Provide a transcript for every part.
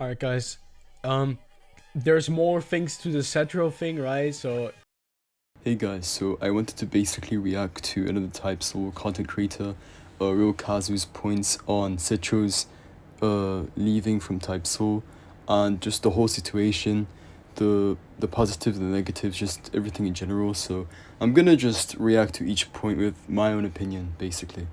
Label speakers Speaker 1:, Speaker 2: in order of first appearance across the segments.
Speaker 1: Alright guys, um, there's more things to the Setro thing, right? So
Speaker 2: Hey guys, so I wanted to basically react to another type soul content creator, Real Kazu's points on Setro's leaving from Type Soul and just the whole situation, the positives and the negatives, just everything in general. So I'm gonna just react to each point with my own opinion, basically.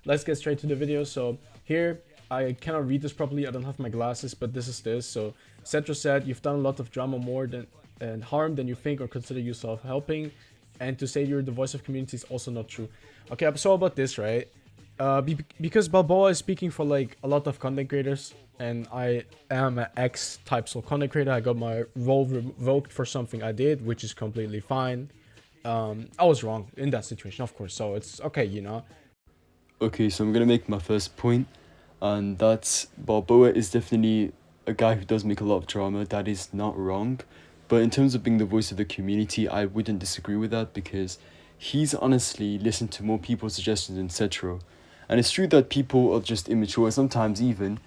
Speaker 1: let's get straight to the video. So here, I cannot read this properly, I don't have my glasses, but this is this. So Setro said, you've done a lot of drama more than and harm than you think or consider yourself helping. And to say you're the voice of community is also not true. Okay, so about this, right? Because Balboa is speaking for like a lot of content creators, and I am an ex-type soul content creator. I got my role revoked for something I did, which is completely fine. I was wrong in that situation, of course, so it's okay, you know.
Speaker 2: Okay, so I'm gonna make my first point, and that's Balboa is definitely a guy who does make a lot of drama. That is not wrong. But in terms of being the voice of the community, I wouldn't disagree with that because he's honestly listened to more people's suggestions than Setro. And it's true that people are just immature, and sometimes even,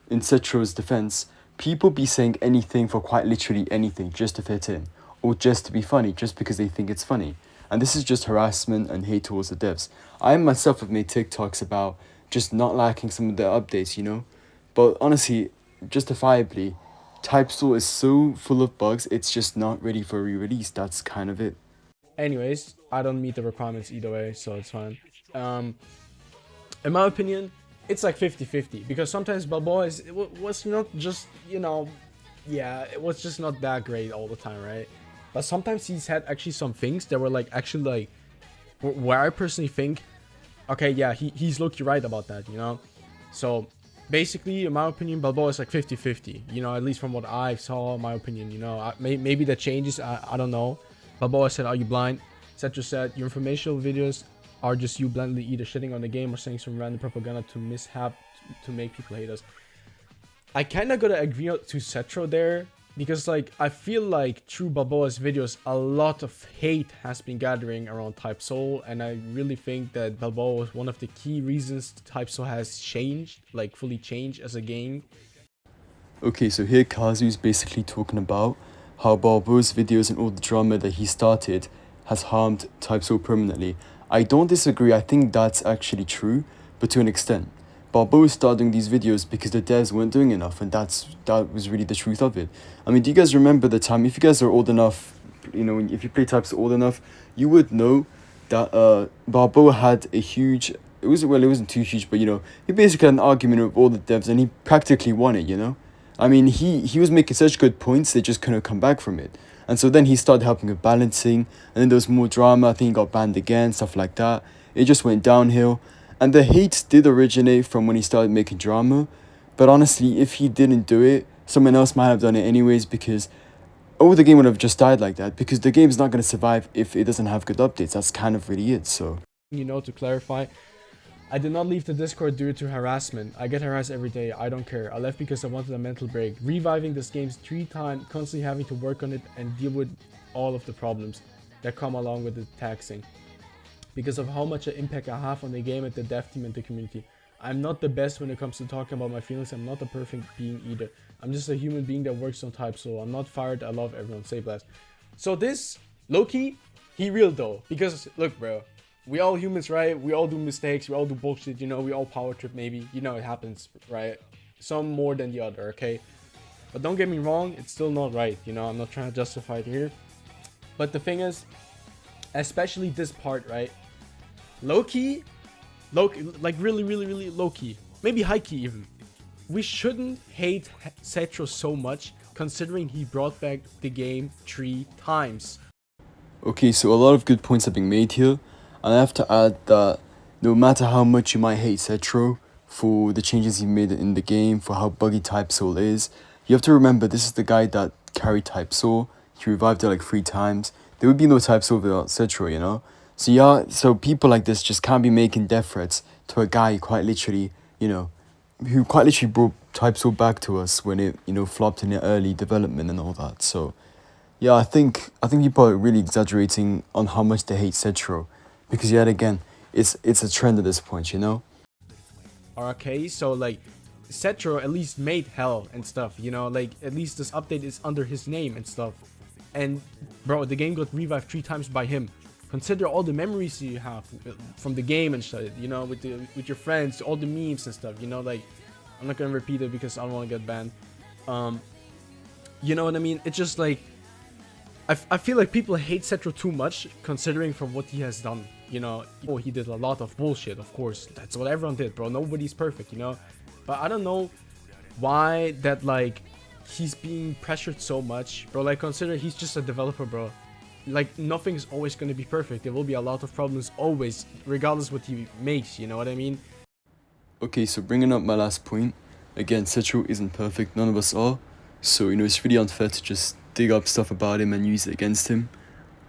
Speaker 2: in Setro's defense, people be saying anything for quite literally anything just to fit in, or just to be funny, just because they think it's funny. And this is just harassment and hate towards the devs. I myself have made TikToks about just not liking some of the updates, you know? But honestly, justifiably, TypeStore is so full of bugs, it's just not ready for re-release. That's kind of it.
Speaker 1: Anyways, I don't meet the requirements either way, so it's fine. Um, in my opinion, it's like 50-50 because sometimes Balboa was not just, you know, yeah, it was just not that great all the time, right? But sometimes he's had actually some things that were like actually like where I personally think, okay, yeah, he's low-key right about that, you know? So basically, in my opinion, Balboa is like 50-50, you know, at least from what I saw, my opinion, you know. Maybe that changes, I don't know. Balboa said, are you blind? Setro said, your informational videos are just you blindly either shitting on the game or saying some random propaganda to mishap to make people hate us. I kind of gotta agree to Setro there because like I feel like through Balboa's videos a lot of hate has been gathering around Type Soul, and I really think that Balboa was one of the key reasons Type Soul has changed, like fully changed as a game.
Speaker 2: Okay, so here Kazu's basically talking about how Balboa's videos and all the drama that he started has harmed Type so permanently. I don't disagree, I think that's actually true, but to an extent. Balboa started doing these videos because the devs weren't doing enough, and that was really the truth of it. I mean, do you guys remember the time, if you guys are old enough, you know, if you play Types old enough, you would know that Balboa had a huge, it wasn't too huge, but you know, he basically had an argument with all the devs and he practically won it, you know? I mean, he was making such good points, they just couldn't come back from it. And so then he started helping with balancing, and then there was more drama, I think he got banned again, stuff like that. It just went downhill. And the hate did originate from when he started making drama, but honestly, if he didn't do it, someone else might have done it anyways because the game would have just died like that because the game's not going to survive if it doesn't have good updates. That's kind of really it, so.
Speaker 1: You know, to clarify, I did not leave the Discord due to harassment. I get harassed every day. I don't care. I left because I wanted a mental break. Reviving this game 3 times, constantly having to work on it and deal with all of the problems that come along with the taxing. Because of how much an impact I have on the game and the dev team and the community. I'm not the best when it comes to talking about my feelings. I'm not a perfect being either. I'm just a human being that works on Type, so I'm not fired. I love everyone. Say blast. So this, low-key, he real though. Because, look bro, we all humans, right? We all do mistakes. We all do bullshit, you know. We all power trip maybe. You know, it happens, right? Some more than the other, okay? But don't get me wrong, it's still not right, you know. I'm not trying to justify it here. But the thing is, especially this part, right? Low-key, like really low-key. Maybe high-key even. We shouldn't hate Setro so much, considering he brought back the game 3 times.
Speaker 2: Okay, so a lot of good points have been made here, and I have to add that no matter how much you might hate Setro for the changes he made in the game, for how buggy Type Soul is, you have to remember this is the guy that carried Type Soul. He revived it like 3 times. There would be no Type Soul without Setro, you know? So yeah, so people like this just can't be making death threats to a guy quite literally, you know, who quite literally brought Type Soul back to us when it, you know, flopped in the early development and all that. So yeah, I think people are really exaggerating on how much they hate Setro, because yet again, it's a trend at this point, you know.
Speaker 1: Okay, so like Setro at least made hell and stuff, you know, like at least this update is under his name and stuff. And bro, the game got revived 3 times by him. Consider all the memories you have from the game and shit, you know, with your friends, all the memes and stuff, you know, like I'm not gonna repeat it because I don't want to get banned. You know what I mean? It's just like I feel like people hate Setro too much considering from what he has done. You know, oh, he did a lot of bullshit, of course. That's what everyone did, bro. Nobody's perfect, you know. But I don't know why that like he's being pressured so much, bro. Like consider he's just a developer, bro. Like nothing's always gonna be perfect. There will be a lot of problems always, regardless what he makes. You know what I mean?
Speaker 2: Okay, so bringing up my last point, again, Setro isn't perfect, none of us are, so, you know, it's really unfair to just dig up stuff about him and use it against him,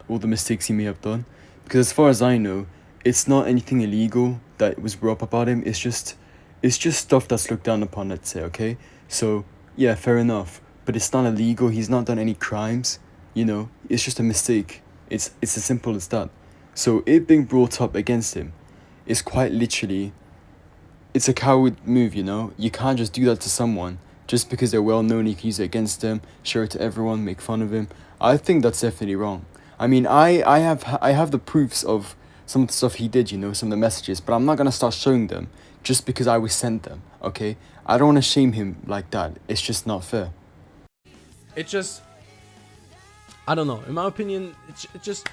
Speaker 2: all the mistakes he may have done, because as far as I know, it's not anything illegal that was brought up about him, it's just stuff that's looked down upon, let's say, okay? So, yeah, fair enough, but it's not illegal, he's not done any crimes, you know, it's just a mistake, it's as simple as that. So, it being brought up against him is quite literally, it's a coward move, you know? You can't just do that to someone just because they're well known. You can use it against them, share it to everyone, make fun of him. I think that's definitely wrong. I mean, I have the proofs of some of the stuff he did, you know, some of the messages, but I'm not gonna start showing them just because I was sent them, okay? I don't want to shame him like that. It's just not fair.
Speaker 1: It just, I don't know. In my opinion, it just,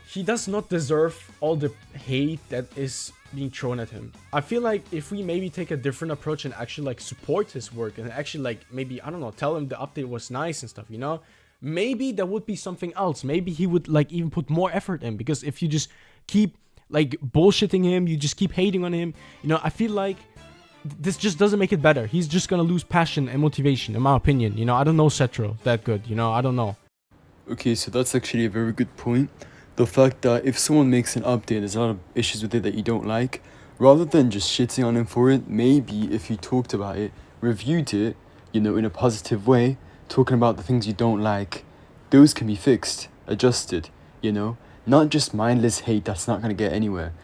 Speaker 1: he does not deserve all the hate that is being thrown at him. I feel like if we maybe take a different approach and actually like support his work and actually like maybe, I don't know, tell him the update was nice and stuff, you know, maybe there would be something else. Maybe he would like even put more effort in, because if you just keep like bullshitting him, you just keep hating on him, you know, I feel like this just doesn't make it better. He's just gonna lose passion and motivation, in my opinion. You know, I don't know Setro that good, you know, I don't know.
Speaker 2: Okay, so that's actually a very good point. The fact that if someone makes an update, there's a lot of issues with it that you don't like, rather than just shitting on him for it, maybe if you talked about it, reviewed it, you know, in a positive way, talking about the things you don't like, those can be fixed, adjusted, you know, not just mindless hate that's not gonna get anywhere.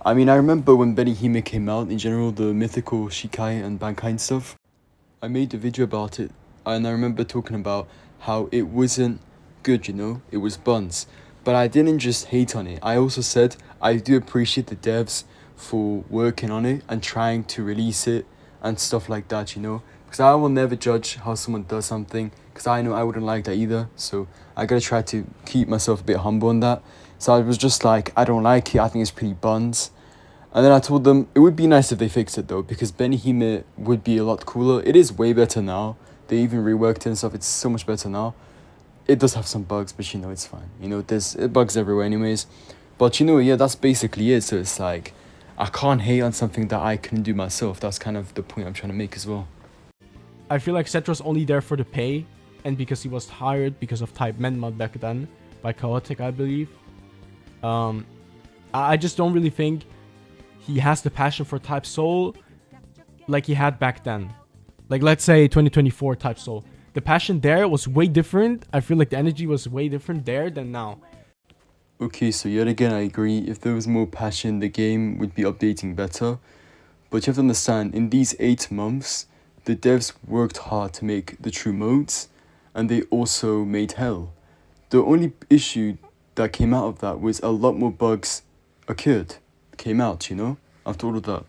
Speaker 2: I mean, I remember when Benny Hime came out, in general, the mythical Shikai and Bankai stuff, I made a video about it, and I remember talking about how it wasn't good, you know, it was buns. But I didn't just hate on it. I also said I do appreciate the devs for working on it and trying to release it and stuff like that, you know. Because I will never judge how someone does something, because I know I wouldn't like that either. So I gotta try to keep myself a bit humble on that. So I was just like, I don't like it. I think it's pretty buns. And then I told them it would be nice if they fixed it though, because Benny Hime would be a lot cooler. It is way better now. They even reworked it and stuff. It's so much better now. It does have some bugs, but you know, it's fine. You know, there's bugs everywhere anyways. But you know, yeah, that's basically it. So it's like, I can't hate on something that I couldn't do myself. That's kind of the point I'm trying to make as well.
Speaker 1: I feel like Setro's only there for the pay, and because he was hired because of Type Menmod back then by Chaotic, I believe. I just don't really think he has the passion for Type Soul like he had back then. Like let's say 2024 Type Soul. The passion there was way different. I feel like the energy was way different there than now.
Speaker 2: Okay, so yet again, I agree. If there was more passion, the game would be updating better. But you have to understand, in these 8 months, the devs worked hard to make the true modes, and they also made hell. The only issue that came out of that was a lot more bugs came out, you know, after all of that.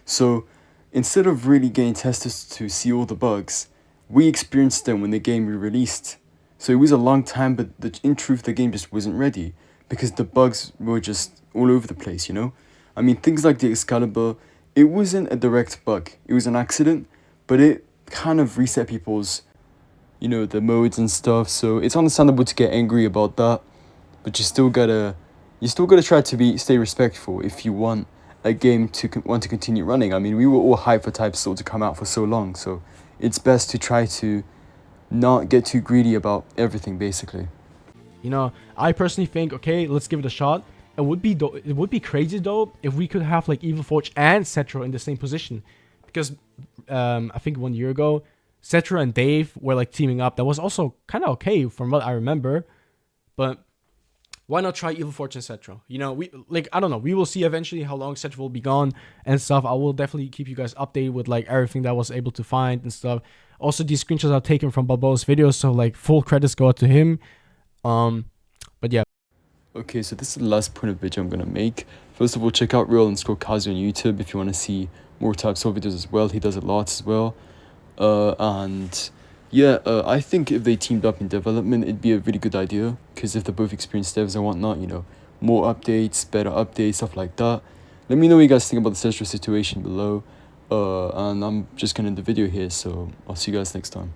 Speaker 2: So instead of really getting testers to see all the bugs, we experienced them when the game re-released. So it was a long time, but in truth, the game just wasn't ready because the bugs were just all over the place, you know? I mean, things like the Excalibur, it wasn't a direct bug. It was an accident, but it kind of reset people's, you know, the modes and stuff. So it's understandable to get angry about that, but you still gotta try to stay respectful if you want a game to want to continue running. I mean, we were all hyped for Type Soul to come out for so long, so it's best to try to not get too greedy about everything, basically.
Speaker 1: You know, I personally think, okay, let's give it a shot. It would be crazy though if we could have like Evil Forge and Setro in the same position, because I think 1 year ago, Setro and Dave were like teaming up. That was also kind of okay from what I remember, but why not try Evil Fortune Setro? You know, we like, I don't know. We will see eventually how long Setro will be gone and stuff. I will definitely keep you guys updated with like everything that I was able to find and stuff. Also, these screenshots are taken from Balboa's videos, so like full credits go out to him. But yeah.
Speaker 2: Okay, so this is the last point of video I'm gonna make. First of all, check out Real_Kazu on YouTube if you want to see more types of videos as well. He does a lot as well. And yeah, I think if they teamed up in development, it'd be a really good idea. Because if they're both experienced devs and whatnot, you know, more updates, better updates, stuff like that. Let me know what you guys think about the Setro situation below. And I'm just gonna end the video here, so I'll see you guys next time.